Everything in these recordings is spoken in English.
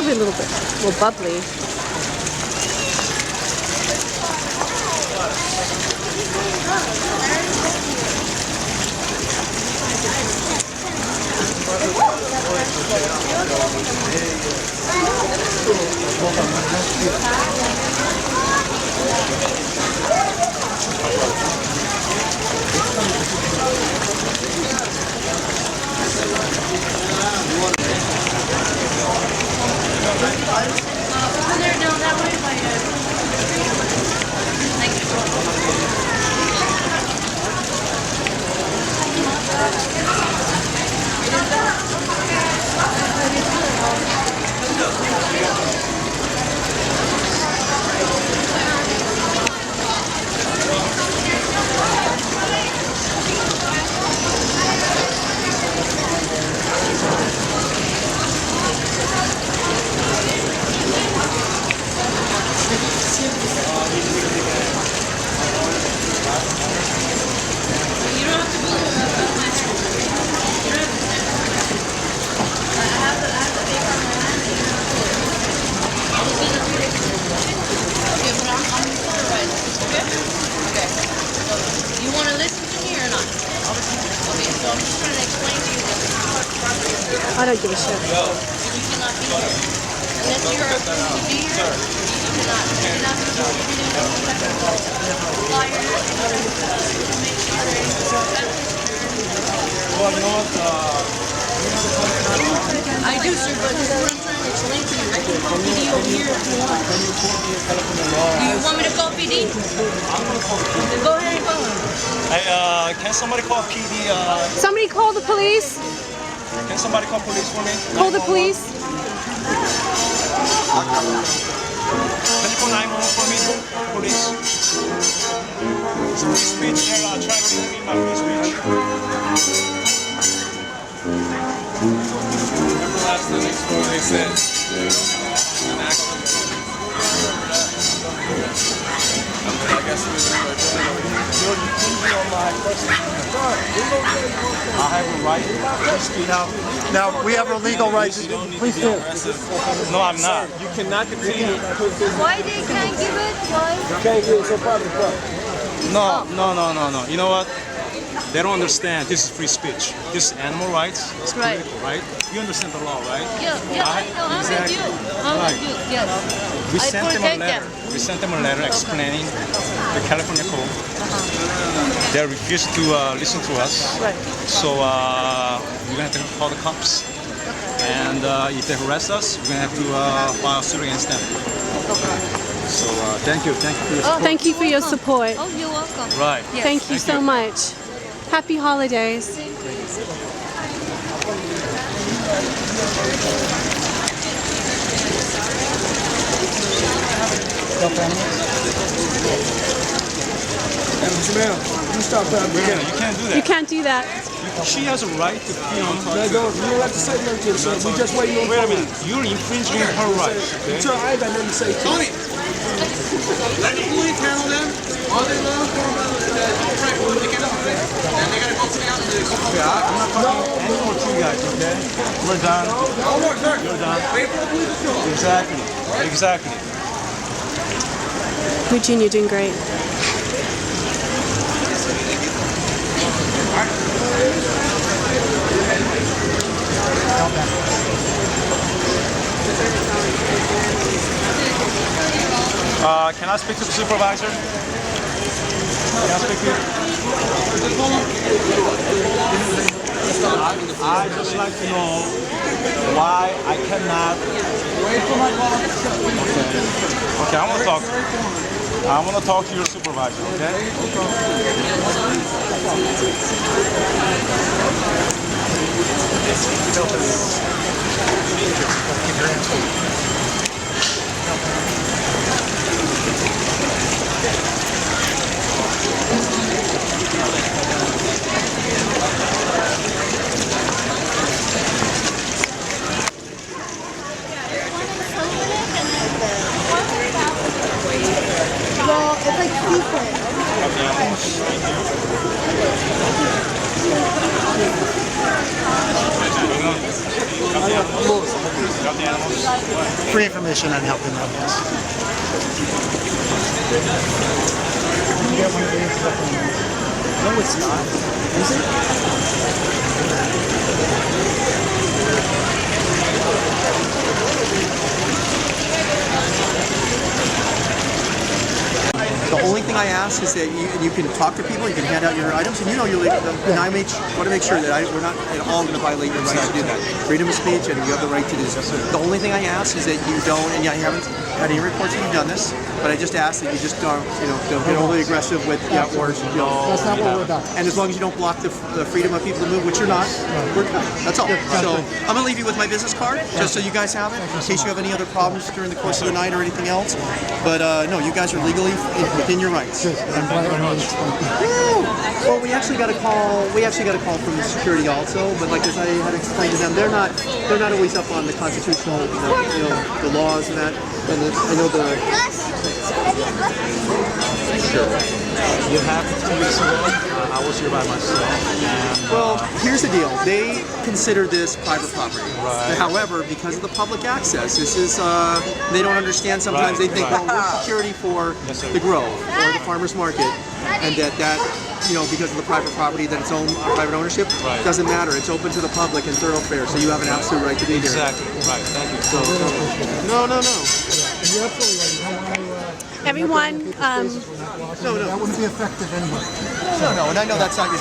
probably a little bit more bubbly. I don't give a shit. You cannot be here. Unless you're approved to be here, you cannot be Well, you know what? I do, sir, but this is what I'm trying to explain to you. I can call PD over here if you want. Do you want me to call PD? Go ahead and call him. Hey, can somebody call PD? Somebody call the police. Can somebody call police for me? Call the police. Can you call 911 for me, police? It's free speech there. I'll try to read my free speech. Remember last time they said an accident. I guess it was I have a right to speak out. Now, we have our legal rights. Please do. No, I'm not. You cannot continue. Why they can't give it? Why? You can't give it so private. No. You know what? They don't understand. This is free speech. This is animal rights. It's Right. political, right? You understand the law, right? Yeah, I know. I'm with you. I'm with you. Yes. We I sent them a protect letter. them. We sent them a letter explaining the California code. They refused to listen to us. Right. So we're gonna have to call the cops. And if they harass us, we're gonna have to file a suit against them. So thank you for your support. Thank you for your support. Oh, you're welcome. Right. Yes. Thank you so much. Happy holidays. You stop that. You can't do You that. can't do that. She has a right to film. You don't have to say nothing, sir. We just waiting on Wait a minute. You're infringing her rights. Okay? Sir, I ain't got nothing to say. Tony! Let the police handle them. All they love when they get up, and they gotta go to the outside. Okay, I'm not talking anymore to you guys, okay? We're done. You're done. Exactly. Eugene, you're doing great. Can I speak to the supervisor? Can I speak to you? I just like to know why I cannot. Okay, I want to talk to your supervisor, okay? Well, it's like secret. free information on helping them. Yes. No, it's not. Is it? The only thing I ask is that you can talk to people, you can hand out your items, and you know you're legal. And I want to make sure that we're not at all going to violate your right to do that. Freedom of speech, and you have the right to do so. The only thing I ask is that you don't, and I haven't had any reports that you've done this, but I just ask that you just don't get overly aggressive with or That's not what we're about. And as long as you don't block the freedom of people to move, which you're not, we're good. That's all. So I'm going to leave you with my business card, just so you guys have it, in case you have any other problems during the course of the night or anything else. But no, you guys are legally within your rights. I'm glad I explained. Well, we actually got a call. We actually got a call from the security also, but like as I had explained to them, they're not always up on the constitutional, the laws and that. And I know the. Sure. You have 2 weeks ago. I was here by myself. And, Well, here's the deal. They consider this private property. Right. However, because of the public access, this is they don't understand. Sometimes they think, well, we're security for the Grove or the farmers market, and that because of the private property that it's owned private ownership doesn't matter. It's open to the public and thoroughfare, so you have an absolute right to be here. exactly. Right. Thank you. So, no. And you're absolutely right. You don't want to. Everyone, No. That wouldn't be effective anyway. No, and I know that's not your.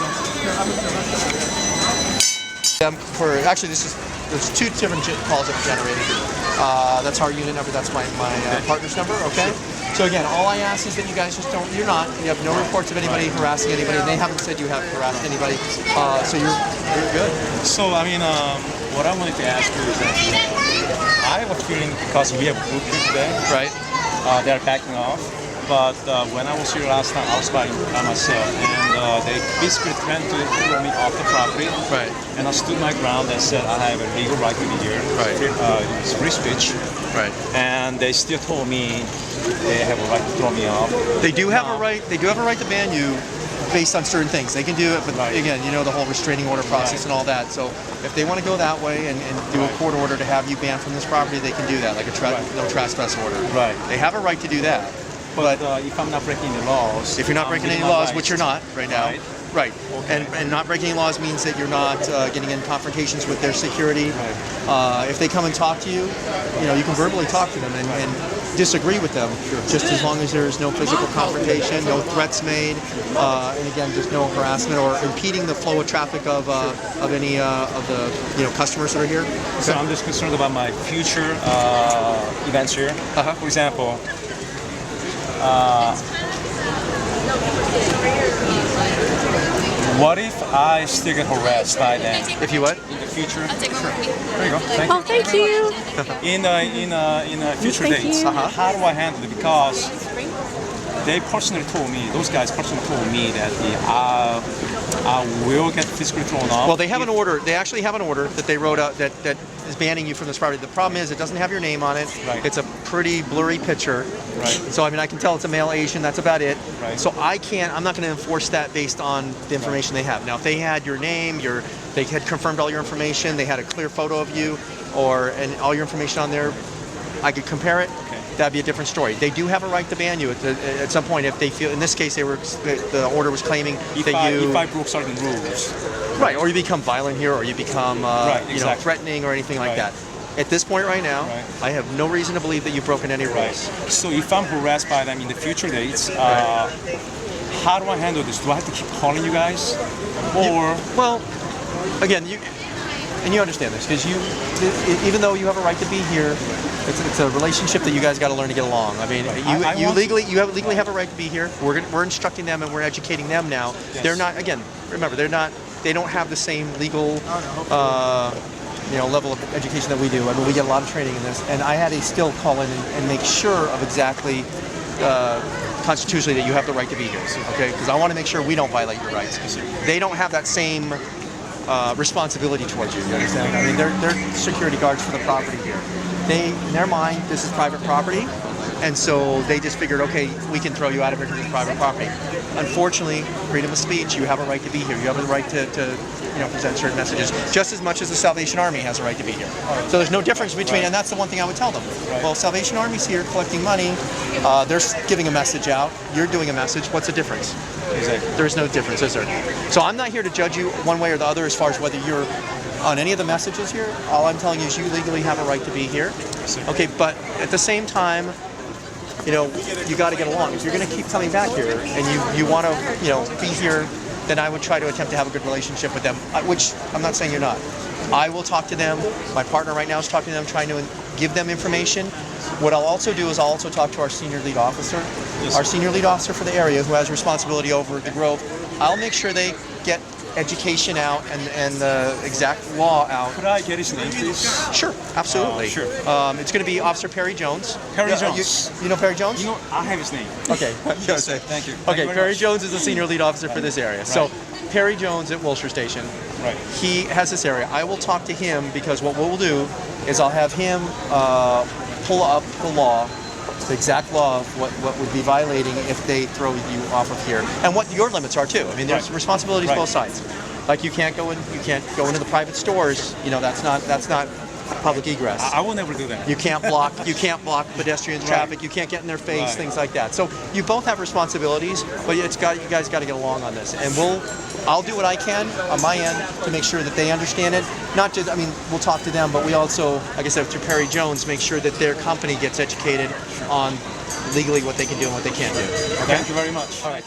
Actually, there's 2 different calls that were generated. That's our unit number. That's my partner's number. Okay. So again, all I ask is that you guys just don't. You have no reports of anybody harassing anybody. And they haven't said you have harassed anybody. So you're good. So, I mean, what I wanted to ask you is that I have a feeling because we have group here today, Right. they're backing off. But when I was here last time, I was by myself, and they basically threatened to throw me off the property. Right. And I stood my ground and said I have a legal right to be here. Right. It's free speech. Right. And they still told me they have a right to throw me off. They do have a right. They do have a right to ban you based on certain things. They can do it, but again, the whole restraining order process and all that. So if they want to go that way and do a court order to have you banned from this property, they can do that, like a no trespass order. Right. They have a right to do that. But if I'm not breaking the laws, If you're not breaking any laws, which you're not right now, right? And not breaking any laws means that you're not getting in confrontations with their security. If they come and talk to you, you can verbally talk to them and disagree with them, just as long as there's no physical confrontation, no threats made, and again, just no harassment or impeding the flow of traffic of any of the customers that are here. So I'm just concerned about my future events here. For example. What if I still get harassed by them If you what? in the future? I'll take one with me. There you go. Thank oh, thank you. you. In future Thank dates, you. how do I handle it? Because they personally told me, those guys personally told me that I will get physically thrown off. Well, they have an order. They actually have an order that they wrote out that is banning you from this property. The problem is it doesn't have your name on it. Right. It's a pretty blurry picture. Right. So I mean, I can tell it's a male Asian. That's about it. Right. So I'm not going to enforce that based on the information they have. Now, if they had your name, they had confirmed all your information, they had a clear photo of you, and all your information on there, I could compare it. Okay. That'd be a different story. They do have a right to ban you at some point if they feel. In this case, the order was claiming if I broke certain rules. Right, or you become violent here, or you become exactly. threatening or anything like that. At this point right now, I have no reason to believe that you've broken any rules. So if I'm harassed by them in the future dates, how do I handle this? Do I have to keep calling you guys? Or Well, again, you understand this because even though you have a right to be here, it's a relationship that you guys got to learn to get along. I mean, you legally have a right to be here. We're instructing them and we're educating them now. Yes. They're not. Again, remember, they don't have the same legal level of education that we do. I mean, we get a lot of training in this, and I had to still call in and make sure of exactly constitutionally that you have the right to be here. Okay, because I want to make sure we don't violate your rights. They don't have that same responsibility towards you. You understand? I mean, they're security guards for the property here. In their mind, this is private property, And so they just figured, okay, we can throw you out of here because it's private property. Unfortunately, freedom of speech, you have a right to be here. You have a right to present certain messages, just as much as the Salvation Army has a right to be here. So there's no difference between, and that's the one thing I would tell them. Well, Salvation Army's here collecting money. They're giving a message out. You're doing a message. What's the difference? Exactly. There's no difference, is there? So I'm not here to judge you one way or the other as far as whether you're on any of the messages here. All I'm telling you is you legally have a right to be here. Okay, but at the same time, you got to get along. If you're going to keep coming back here and you want to, be here, then I would try to attempt to have a good relationship with them, which I'm not saying you're not. I will talk to them. My partner right now is talking to them, trying to give them information. What I'll also do is I'll also talk to our senior lead officer, our senior lead officer for the area who has responsibility over the grove. I'll make sure they get education out and the exact law out. Could I get his name, please? Sure, absolutely. Sure. It's going to be Officer Perry Jones. Perry Yeah, Jones. You know Perry Jones? I have his name. Okay. Yes, sir. Thank you. Okay, Thank you very Perry much. Jones is the senior lead officer for this area. So Perry Jones at Wilshire Station, Right. he has this area. I will talk to him because what we'll do is I'll have him pull up the law, the exact law of what would be violating if they throw you off of here, and what your limits are too. I mean, there's responsibilities both sides. Like you can't go into the private stores. That's not public egress. I will never do that. You can't block pedestrian traffic. You can't get in their face, things like that. So you both have responsibilities, but you guys got to get along on this. And I'll do what I can on my end to make sure that they understand it. Not just, we'll talk to them, but we also, like I said, through Perry Jones, make sure that their company gets educated on legally what they can do and what they can't do. Okay? Thank you very much. All right.